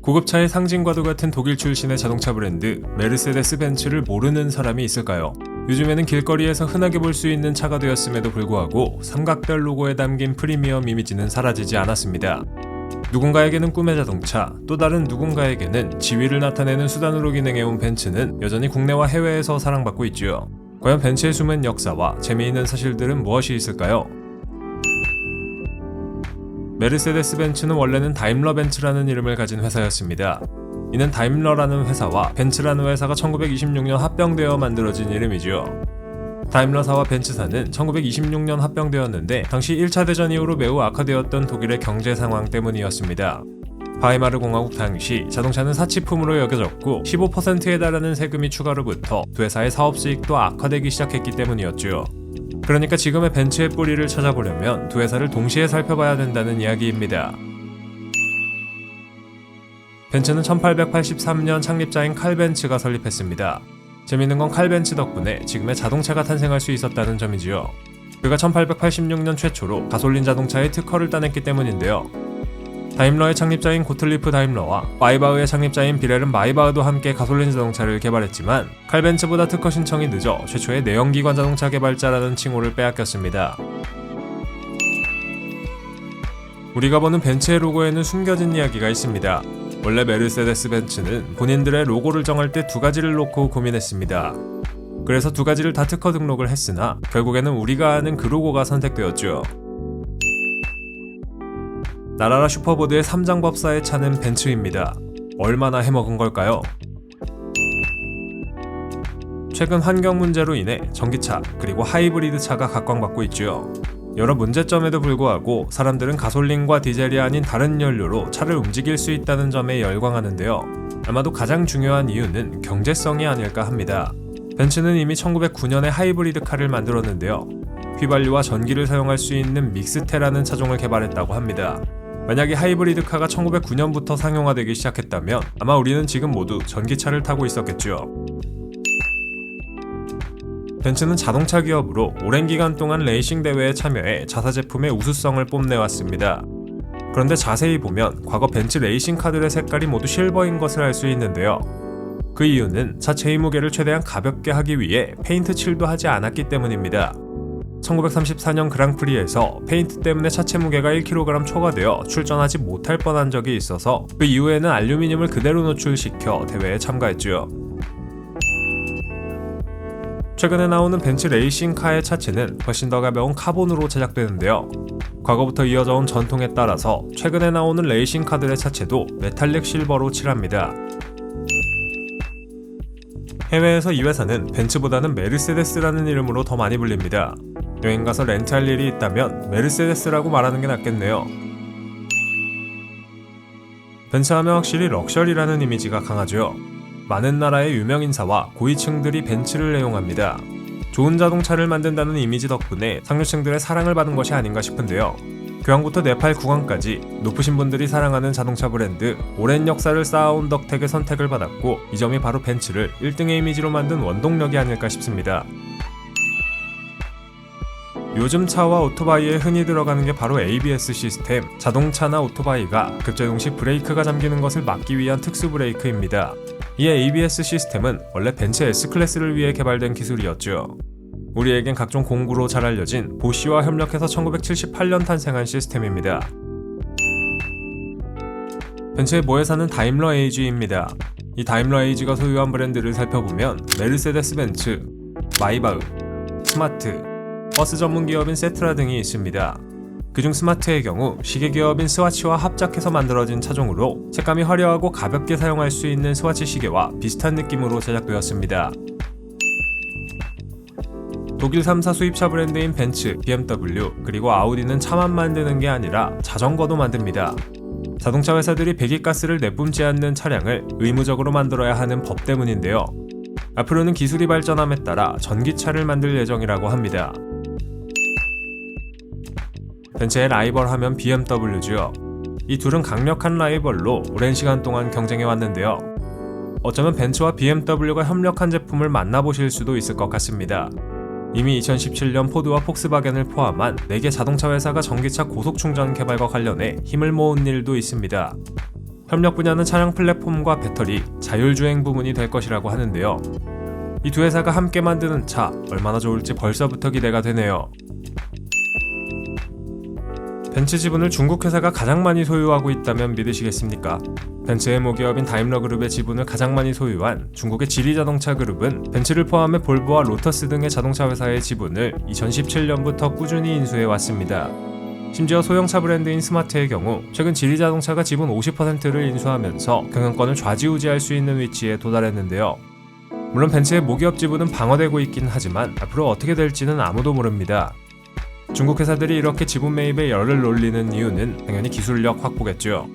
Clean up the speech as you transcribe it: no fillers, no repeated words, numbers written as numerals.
고급차의 상징과도 같은 독일 출신의 자동차 브랜드 메르세데스 벤츠를 모르는 사람이 있을까요? 요즘에는 길거리에서 흔하게 볼 수 있는 차가 되었음에도 불구하고 삼각별 로고에 담긴 프리미엄 이미지는 사라지지 않았습니다. 누군가에게는 꿈의 자동차, 또 다른 누군가에게는 지위를 나타내는 수단으로 기능해온 벤츠는 여전히 국내와 해외에서 사랑받고 있죠. 과연 벤츠의 숨은 역사와 재미있는 사실들은 무엇이 있을까요? 메르세데스 벤츠는 원래는 다임러 벤츠라는 이름을 가진 회사였습니다. 이는 다임러라는 회사와 벤츠라는 회사가 1926년 합병되어 만들어진 이름이죠. 다임러사와 벤츠사는 1926년 합병되었는데 당시 1차 대전 이후로 매우 악화되었던 독일의 경제 상황 때문이었습니다. 바이마르 공화국 당시 자동차는 사치품으로 여겨졌고 15%에 달하는 세금이 추가로 붙어 두 회사의 사업 수익도 악화되기 시작했기 때문이었죠. 그러니까 지금의 벤츠의 뿌리를 찾아보려면 두 회사를 동시에 살펴봐야 된다는 이야기입니다. 벤츠는 1883년 창립자인 칼 벤츠가 설립했습니다. 재밌는 건 칼 벤츠 덕분에 지금의 자동차가 탄생할 수 있었다는 점이지요. 그가 1886년 최초로 가솔린 자동차의 특허를 따냈기 때문인데요. 다임러의 창립자인 고틀리프 다임러와 마이바흐의 창립자인 비렐름 마이바흐도 함께 가솔린 자동차를 개발했지만 칼 벤츠보다 특허 신청이 늦어 최초의 내연기관 자동차 개발자라는 칭호를 빼앗겼습니다. 우리가 보는 벤츠의 로고에는 숨겨진 이야기가 있습니다. 원래 메르세데스 벤츠는 본인들의 로고를 정할 때 두 가지를 놓고 고민했습니다. 그래서 두 가지를 다 특허 등록을 했으나 결국에는 우리가 아는 그 로고가 선택되었죠. 나라라 슈퍼보드의 3장 법사에 차는 벤츠입니다. 얼마나 해먹은 걸까요? 최근 환경 문제로 인해 전기차 그리고 하이브리드 차가 각광받고 있죠. 여러 문제점에도 불구하고 사람들은 가솔린과 디젤이 아닌 다른 연료로 차를 움직일 수 있다는 점에 열광하는데요. 아마도 가장 중요한 이유는 경제성이 아닐까 합니다. 벤츠는 이미 1909년에 하이브리드 카를 만들었는데요. 휘발유와 전기를 사용할 수 있는 믹스테라는 차종을 개발했다고 합니다. 만약에 하이브리드 카가 1909년부터 상용화되기 시작했다면 아마 우리는 지금 모두 전기차를 타고 있었겠죠. 벤츠는 자동차 기업으로 오랜 기간 동안 레이싱 대회에 참여해 자사 제품의 우수성을 뽐내왔습니다. 그런데 자세히 보면 과거 벤츠 레이싱 카들의 색깔이 모두 실버인 것을 알 수 있는데요. 그 이유는 차체의 무게를 최대한 가볍게 하기 위해 페인트 칠도 하지 않았기 때문입니다. 1934년 그랑프리에서 페인트 때문에 차체 무게가 1kg 초과되어 출전하지 못할 뻔한 적이 있어서 그 이후에는 알루미늄을 그대로 노출시켜 대회에 참가했죠. 최근에 나오는 벤츠 레이싱카의 차체는 훨씬 더 가벼운 카본으로 제작되는데요. 과거부터 이어져온 전통에 따라서 최근에 나오는 레이싱카들의 차체도 메탈릭 실버로 칠합니다. 해외에서 이 회사는 벤츠보다는 메르세데스라는 이름으로 더 많이 불립니다. 여행가서 렌트할 일이 있다면 메르세데스라고 말하는 게 낫겠네요. 벤츠하면 확실히 럭셔리라는 이미지가 강하죠. 많은 나라의 유명인사와 고위층들이 벤츠를 애용합니다. 좋은 자동차를 만든다는 이미지 덕분에 상류층들의 사랑을 받은 것이 아닌가 싶은데요. 교황부터 네팔 국왕까지 높으신 분들이 사랑하는 자동차 브랜드, 오랜 역사를 쌓아온 덕택의 선택을 받았고 이 점이 바로 벤츠를 1등의 이미지로 만든 원동력이 아닐까 싶습니다. 요즘 차와 오토바이에 흔히 들어가는 게 바로 ABS 시스템, 자동차나 오토바이가 급제동시 브레이크가 잠기는 것을 막기 위한 특수 브레이크입니다. 이 ABS 시스템은 원래 벤츠 S클래스를 위해 개발된 기술이었죠. 우리에겐 각종 공구로 잘 알려진 보쉬와 협력해서 1978년 탄생한 시스템입니다. 벤츠의 모회사는 다임러 AG입니다. 이 다임러 AG가 소유한 브랜드를 살펴보면 메르세데스 벤츠, 마이바흐, 스마트, 버스 전문 기업인 세트라 등이 있습니다. 그중 스마트의 경우 시계 기업인 스와치와 합작해서 만들어진 차종으로 색감이 화려하고 가볍게 사용할 수 있는 스와치 시계와 비슷한 느낌으로 제작되었습니다. 독일 3사 수입차 브랜드인 벤츠, BMW, 그리고 아우디는 차만 만드는 게 아니라 자전거도 만듭니다. 자동차 회사들이 배기가스를 내뿜지 않는 차량을 의무적으로 만들어야 하는 법 때문인데요. 앞으로는 기술이 발전함에 따라 전기차를 만들 예정이라고 합니다. 벤츠의 라이벌 하면 BMW죠. 이 둘은 강력한 라이벌로 오랜 시간 동안 경쟁해 왔는데요. 어쩌면 벤츠와 BMW가 협력한 제품을 만나보실 수도 있을 것 같습니다. 이미 2017년 포드와 폭스바겐을 포함한 4개 자동차 회사가 전기차 고속충전 개발과 관련해 힘을 모은 일도 있습니다. 협력 분야는 차량 플랫폼과 배터리, 자율주행 부문이 될 것이라고 하는데요. 이 두 회사가 함께 만드는 차, 얼마나 좋을지 벌써부터 기대가 되네요. 벤츠 지분을 중국 회사가 가장 많이 소유하고 있다면 믿으시겠습니까? 벤츠의 모기업인 다임러 그룹의 지분을 가장 많이 소유한 중국의 지리자동차 그룹은 벤츠를 포함해 볼보와 로터스 등의 자동차 회사의 지분을 2017년부터 꾸준히 인수해 왔습니다. 심지어 소형차 브랜드인 스마트의 경우 최근 지리자동차가 지분 50%를 인수하면서 경영권을 좌지우지할 수 있는 위치에 도달했는데요. 물론 벤츠의 모기업 지분은 방어되고 있긴 하지만 앞으로 어떻게 될지는 아무도 모릅니다. 중국 회사들이 이렇게 지분 매입에 열을 올리는 이유는 당연히 기술력 확보겠죠.